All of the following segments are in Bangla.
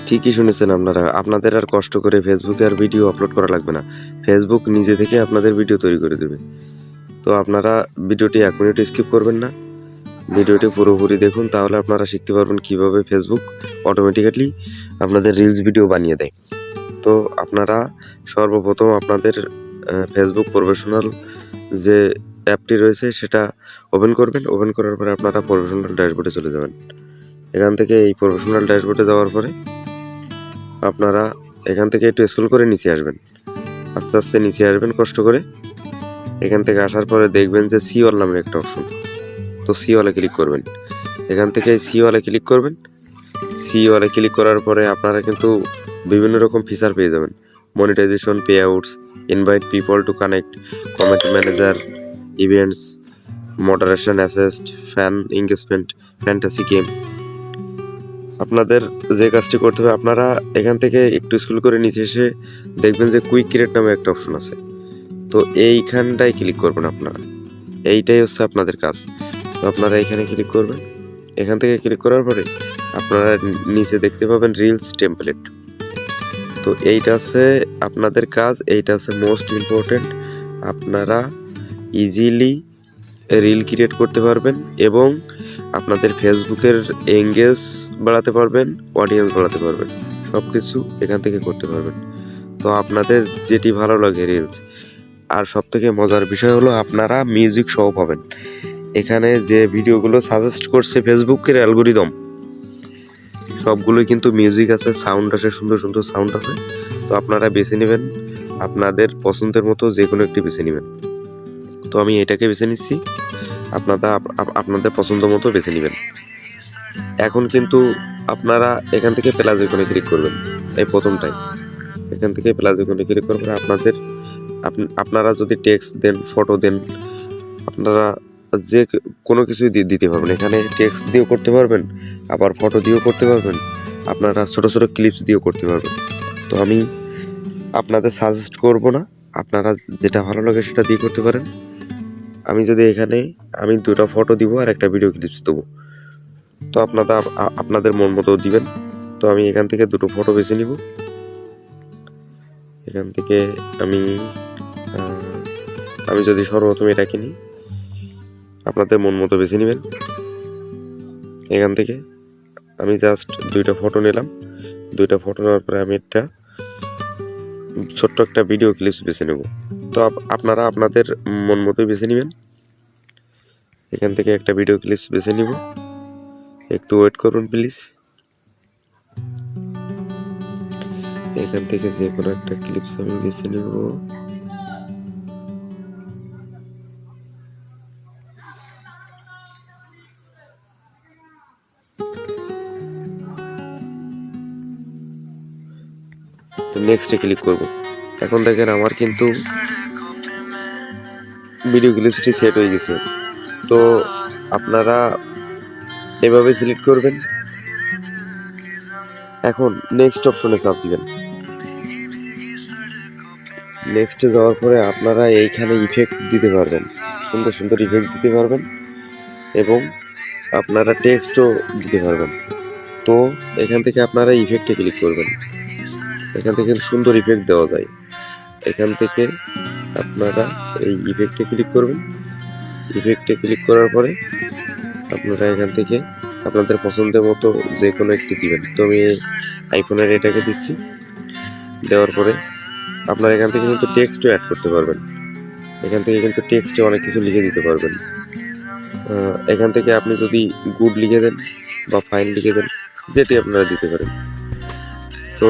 ঠিকই শুনেছেন আপনারা। আপনাদের আর কষ্ট করে ফেসবুকে আর ভিডিও আপলোড করা লাগবে না। ফেসবুক নিজে থেকে আপনাদের ভিডিও তৈরি করে দেবে। তো আপনারা ভিডিওটি 1 মিনিট স্কিপ করবেন না, ভিডিওটি পুরোপুরি দেখুন, তাহলে আপনারা শিখতে পারবেন কিভাবে ফেসবুক অটোমেটিক্যালি আপনাদের রিলস ভিডিও বানিয়ে দেয়। তো আপনারা সর্বপ্রথম আপনাদের ফেসবুক প্রফেশনাল যে অ্যাপটি রয়েছে সেটা ওপেন করবেন। ওপেন করার পরে আপনারা প্রফেশনাল ড্যাশবোর্ডে চলে যাবেন। এখান থেকে এই প্রফেশনাল ড্যাশবোর্ডে যাওয়ার পরে আপনারা এখান থেকে একটু স্ক্রল করে নিচে আসবেন, আস্তে আস্তে নিচে আসবেন কষ্ট করে। এখান থেকে আসার পরে দেখবেন যে সি অল নামের একটা অপশন, তো সি অলে ক্লিক করবেন। এখান থেকে সি অলে ক্লিক করবেন। সি অলে ক্লিক করার পরে আপনারা কিন্তু বিভিন্ন রকম ফিচার পেয়ে যাবেন: monetization, payouts, invite people to connect, comment manager, events, moderation assist, fan engagement, fantasy game. আপনাদের যে কাজটি করতে হবে, আপনারা এখান থেকে একটু স্ক্রল করে নিচে এসে দেখবেন যে কুইক ক্রিয়েট নামে একটা অপশন আছে, তো এইখানটায় ক্লিক করবেন আপনারা। এইটাই হচ্ছে আপনাদের কাজ। তো আপনারা এখানে ক্লিক করবেন। এখান থেকে ক্লিক করার পরে আপনারা নিচে দেখতে পাবেন রিলস টেমপ্লেট। তো এইটা আছে আপনাদের কাজ, এইটা আছে মোস্ট ইম্পর্টেন্ট। আপনারা ইজিলি রিল ক্রিয়েট করতে পারবেন এবং আপনাদের ফেসবুকের এঙ্গেজ বাড়াতে পারবেন, অডিয়েন্স বাড়াতে পারবেন, সব কিছু এখান থেকে করতে পারবেন। তো আপনাদের যেটি ভালো লাগে রিলস, আর সবথেকে মজার বিষয় হলো আপনারা মিউজিক সহ পাবেন। এখানে যে ভিডিওগুলো সাজেস্ট করছে ফেসবুকের অ্যালগোরিদম, সবগুলোই কিন্তু মিউজিক আছে, সাউন্ড আছে, সুন্দর সুন্দর সাউন্ড আছে। তো আপনারা বেছে নেবেন আপনাদের পছন্দের মতো যে কোনো একটি বেছে নেবেন। তো আমি এটাকে বেছে নিচ্ছি, আপনাদের পছন্দ মতো বেছে নেবেন। এখন কিন্তু আপনারা এখান থেকে প্লাস আইকনে ক্লিক করবেন, এই প্রথমটাই। এখান থেকে প্লাস আইকনে ক্লিক করার পরে আপনারা যদি টেক্সট দেন, ফটো দেন, আপনারা যে কোনো কিছুই দিতে পারবেন। এখানে টেক্সট দিয়েও করতে পারবেন, আবার ফটো দিয়েও করতে পারবেন, আপনারা ছোট ছোট ক্লিপস দিয়েও করতে পারবেন। তো আমি আপনাদের সাজেস্ট করব না, আপনারা যেটা ভালো লাগে সেটা দিয়ে করতে পারেন। আমি যদি এখানে আমি 2টা ফটো দিব আর একটা ভিডিও ক্লিপস দেবো, তো আপনাদের মন মতো দিবেন। তো আমি এখান থেকে 2টো ফটো বেছে নিব। এখান থেকে আমি যদি সর্বপ্রথম এটা কিনি, আপনাদের মন মতো বেছে নেবেন। এখান থেকে আমি জাস্ট 2টা ফটো নিলাম। 2টা ফটো নেওয়ার পরে আমি ছোট্ট একটা ভিডিও ক্লিপস বেছে নেব। তো আপনারা আপনাদের মন মতোই বেছে নেবেন। এখান থেকে একটা ভিডিও ক্লিপস বেছে নিব, একটু ওয়েট করুন প্লিজ। এখান থেকে যে কোনো একটা ক্লিপস আমি বেছে নেব। তো নেক্সটে ক্লিক করব। এখন দেখেন আমার কিন্তু ভিডিও ক্লিপসটি সেট হয়ে গেছে। তো আপনারা এভাবে সিলেক্ট করবেন। এখন নেক্সট অপশনে চাপ দিবেন। নেক্সটে যাওয়ার পরে আপনারা এইখানে ইফেক্ট দিতে পারবেন, সুন্দর সুন্দর ইফেক্ট দিতে পারবেন এবং আপনারা টেক্সটও দিতে পারবেন। তো এখান থেকে আপনারা ইফেক্টে ক্লিক করবেন। এখান থেকে সুন্দর ইফেক্ট দেওয়া যায়। এখান থেকে আপনারা এই ইফেক্টে ক্লিক করবেন। ইফেক্টে ক্লিক করার পরে আপনারা এখান থেকে আপনাদের পছন্দের মতো যে কোনো একটি দিবেন। তো আমি আইফোনের এটাকে দিচ্ছি। দেওয়ার পরে আপনারা এখান থেকে কিন্তু টেক্সটও অ্যাড করতে পারবেন। এখান থেকে কিন্তু টেক্সটে অনেক কিছু লিখে দিতে পারবেন। এখান থেকে আপনি যদি গুড লিখে দেন বা ফাইন লিখে দেন, যেটি আপনারা দিতে পারেন। তো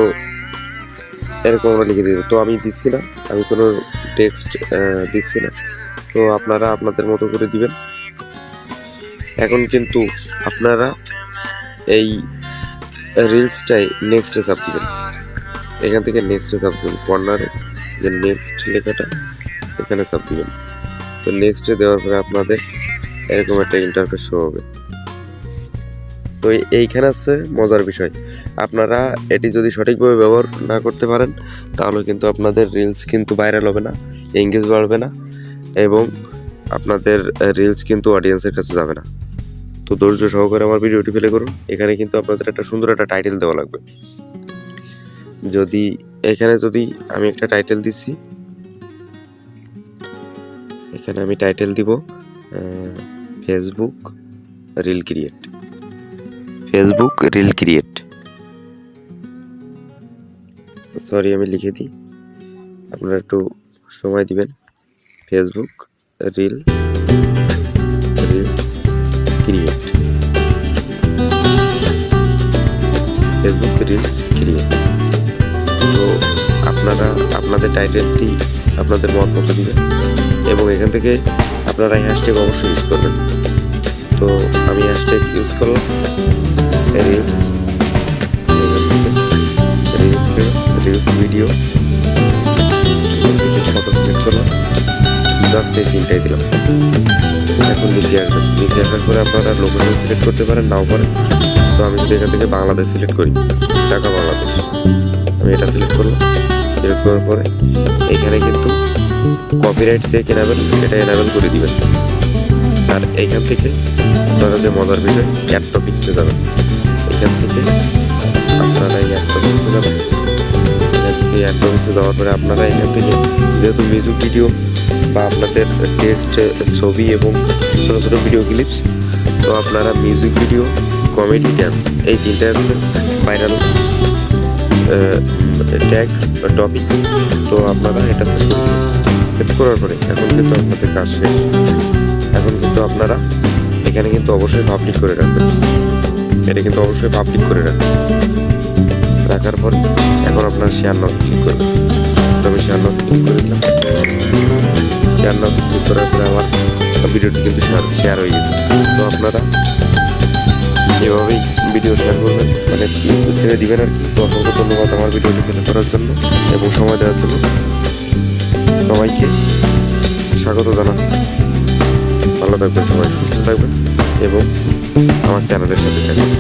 এরকম আমরা লিখে দেব। তো আমি দিচ্ছি না, আমি কোনো টেক্সট দিচ্ছি না। তো আপনারা আপনাদের মতো করে দিবেন। এখন কিন্তু আপনারা এই রিলসটাই নেক্সটে চাপ দিবেন। এখান থেকে নেক্সটে চাপ দিবেন, কর্নারে যে নেক্সট লেখাটা এখানে চাপ দিবেন। তো নেক্সটে দেওয়ার পরে আপনাদের এরকম একটা ইন্টারফেস শো হবে। তো এইখানে আছে মজার বিষয়, আপনারা এটি যদি সঠিকভাবে ব্যবহার না করতে পারেন তাহলে কিন্তু আপনাদের রিলস কিন্তু ভাইরাল হবে না, এঙ্গেজ বাড়বে না এবং আপনাদের রিলস কিন্তু অডিয়েন্সের কাছে যাবে না। তো ধৈর্য সহকারে আমার ভিডিওটি প্লে করুন। এখানে কিন্তু আপনাদের একটা সুন্দর একটা টাইটেল দেওয়া লাগবে। যদি এখানে যদি আমি একটা টাইটেল দিচ্ছি, এখানে আমি টাইটেল দিব Facebook reel create, Facebook reel create, sorry আমি লিখে দিই, আপনারা একটু সময় দিবেন। Facebook reel create, Facebook reels create. তো আপনারা আপনাদের টাইটেলটি আপনাদের মত মতো দিবেন এবং এখান থেকে আপনারা এই হ্যাশট্যাগ অবশ্যই ইউজ করবেন। তো আমি হ্যাশট্যাগ ইউজ করলাম reels, reels video, photo select করলাম, জাস্ট এই তিনটাই দিলাম। এখন নিচে আসবেন, নিচে আসার পরে আপনারা লোকেশন সিলেক্ট করতে পারেন, নাও পারেন। তো আমি যদি এখান থেকে বাংলাদেশ সিলেক্ট করি, ঢাকা বাংলাদেশ, আমি এটা সিলেক্ট করলাম। সিলেক্ট করার পরে এখানে কিন্তু কপিরাইট চেক এনাবেল, এটা এনাবেল করে দিবেন। আর এইখান থেকে আপনারা যে মজার বিষয় অ্যাড টপিক্সে যাবেন, এখান থেকে আপনারা এই অ্যাড টপিক্সে যাবেন। এখান থেকে অ্যাড টপিক্সে যাওয়ার পরে আপনারা এখান থেকে যেহেতু মিউজিক ভিডিও বা আপনাদের টেক্সট, ছবি এবং ছোটো ছোটো ভিডিও ক্লিপস, তো আপনারা মিউজিক ভিডিও, কমেডি, ড্যান্স এই তিনটা আছে ভাইরাল ট্যাগ টপিকস। তো আপনারা এটা সেট করে দিন। সেট করার পরে এখন কিন্তু আপনাদের কাজ শেষ। এখন কিন্তু আপনারা এখানে কিন্তু অবশ্যই পাবলিক করে রাখবেন, এটা কিন্তু অবশ্যই পাবলিক করে রাখবেন। রাখার পরে এখন আপনারা শেয়ার নাও ক্লিক করবেন। তো আমি শেয়ার নাও ক্লিক করে দিলাম। শেয়ার নাও ক্লিক করার পরে আমার ভিডিওটি কিন্তু শেয়ার হয়ে গেছে। তো আপনারা এভাবেই ভিডিও শেয়ার করবেন, মানে ছেড়ে দিবেন আর কি। তো অসংখ্য ধন্যবাদ আমার ভিডিওটি প্লে করার জন্য এবং সময় দেওয়ার জন্য। সবাইকে স্বাগত জানাচ্ছি। ভালো থাকবেন সবাই, সুস্থ থাকবেন এবং আমার চ্যানেলের সাথে থাকবেন।